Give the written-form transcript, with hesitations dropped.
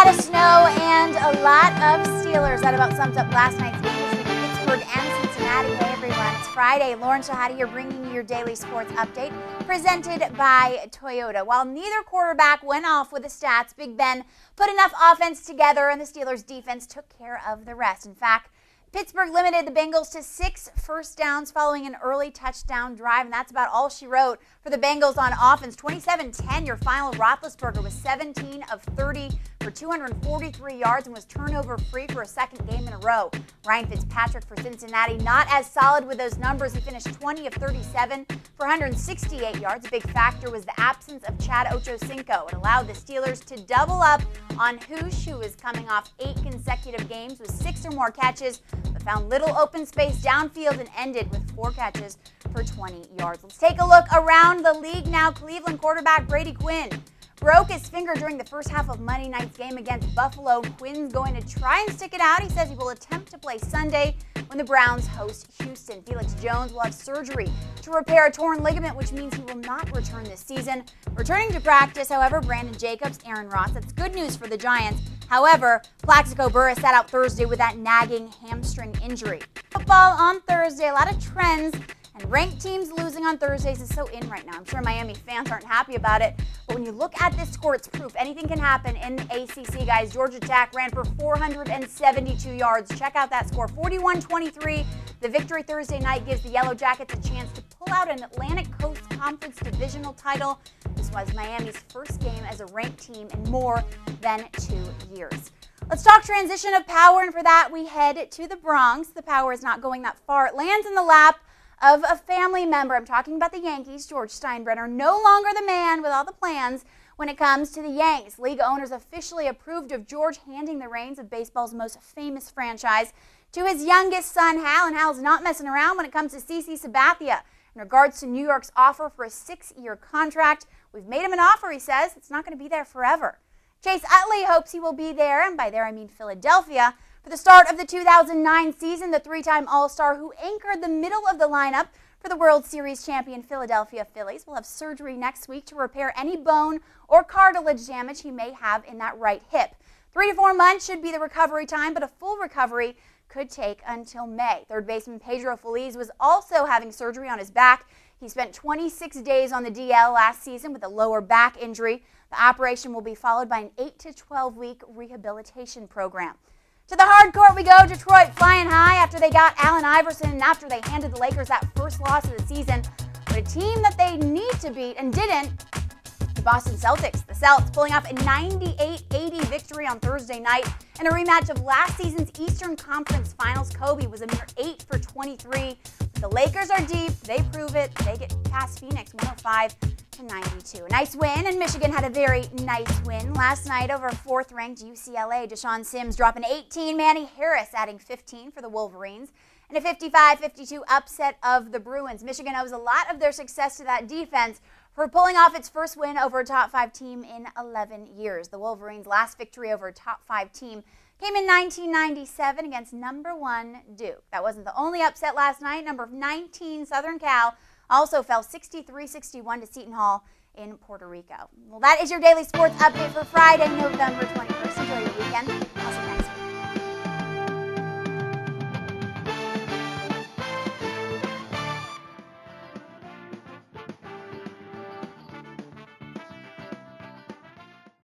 lot of snow and a lot of Steelers. That about sums up last night's games between Pittsburgh and Cincinnati. Hey everyone, it's Friday. Lauren Shehadi here bringing you your daily sports update presented by Toyota. While neither quarterback went off with the stats, Big Ben put enough offense together and the Steelers defense took care of the rest. In fact, Pittsburgh limited the Bengals to 6 first downs following an early touchdown drive, and that's about all she wrote for the Bengals on offense. 27-10, your final. Roethlisberger was 17 of 30 for 243 yards and was turnover-free for a second game in a row. Ryan Fitzpatrick for Cincinnati, not as solid with those numbers. He finished 20 of 37 for 168 yards. A big factor was the absence of Chad Ochocinco. It allowed the Steelers to double up on Hoosh, who is coming off 8 consecutive games with 6 or more catches, but found little open space downfield and ended with 4 catches for 20 yards. Let's take a look around the league now. Cleveland quarterback Brady Quinn broke his finger during the first half of Monday night's game against Buffalo. Quinn's going to try and stick it out. He says he will attempt to play Sunday when the Browns host Houston. Felix Jones will have surgery to repair a torn ligament, which means he will not return this season. Returning to practice, however, Brandon Jacobs, Aaron Ross. That's good news for the Giants. However, Plaxico Burress sat out Thursday with that nagging hamstring injury. Football on Thursday, a lot of trends. And ranked teams losing on Thursdays is so in right now. I'm sure Miami fans aren't happy about it. But when you look at this score, it's proof anything can happen in the ACC, guys. Georgia Tech ran for 472 yards. Check out that score, 41-23. The victory Thursday night gives the Yellow Jackets a chance to pull out an Atlantic Coast Conference divisional title. This was Miami's first game as a ranked team in more than 2 years. Let's talk transition of power, and for that we head to the Bronx. The power is not going that far. It lands in the lap of a family member. I'm talking about the Yankees. George Steinbrenner, no longer the man with all the plans when it comes to the Yanks. League owners officially approved of George handing the reins of baseball's most famous franchise to his youngest son, Hal, and Hal's not messing around when it comes to CC Sabathia. In regards to New York's offer for a 6-year contract, we've made him an offer, he says. It's not going to be there forever. Chase Utley hopes he will be there, and by there I mean Philadelphia, for the start of the 2009 season. The 3-time All-Star who anchored the middle of the lineup for the World Series champion Philadelphia Phillies will have surgery next week to repair any bone or cartilage damage he may have in that right hip. 3 to 4 months should be the recovery time, but a full recovery could take until May. Third baseman Pedro Feliz was also having surgery on his back. He spent 26 days on the DL last season with a lower back injury. The operation will be followed by an 8 to 12-week rehabilitation program. To the hard court we go. Detroit flying high after they got Allen Iverson and after they handed the Lakers that first loss of the season. But a team that they need to beat and didn't, the Boston Celtics. The Celtics pulling off a 98-80 victory on Thursday night in a rematch of last season's Eastern Conference Finals. Kobe was a mere 8 for 23. The Lakers are deep. They prove it. They get past Phoenix 105-92. A nice win, and Michigan had a very nice win last night over 4th-ranked UCLA. Deshaun Sims dropping 18, Manny Harris adding 15 for the Wolverines, and a 55-52 upset of the Bruins. Michigan owes a lot of their success to that defense for pulling off its first win over a top 5 team in 11 years. The Wolverines' last victory over a top 5 team came in 1997 against number 1 Duke. That wasn't the only upset last night. Number 19 Southern Cal also fell 63-61 to Seton Hall in Puerto Rico. Well, that is your daily sports update for Friday, November 21st. Enjoy your weekend. I'll see you next time.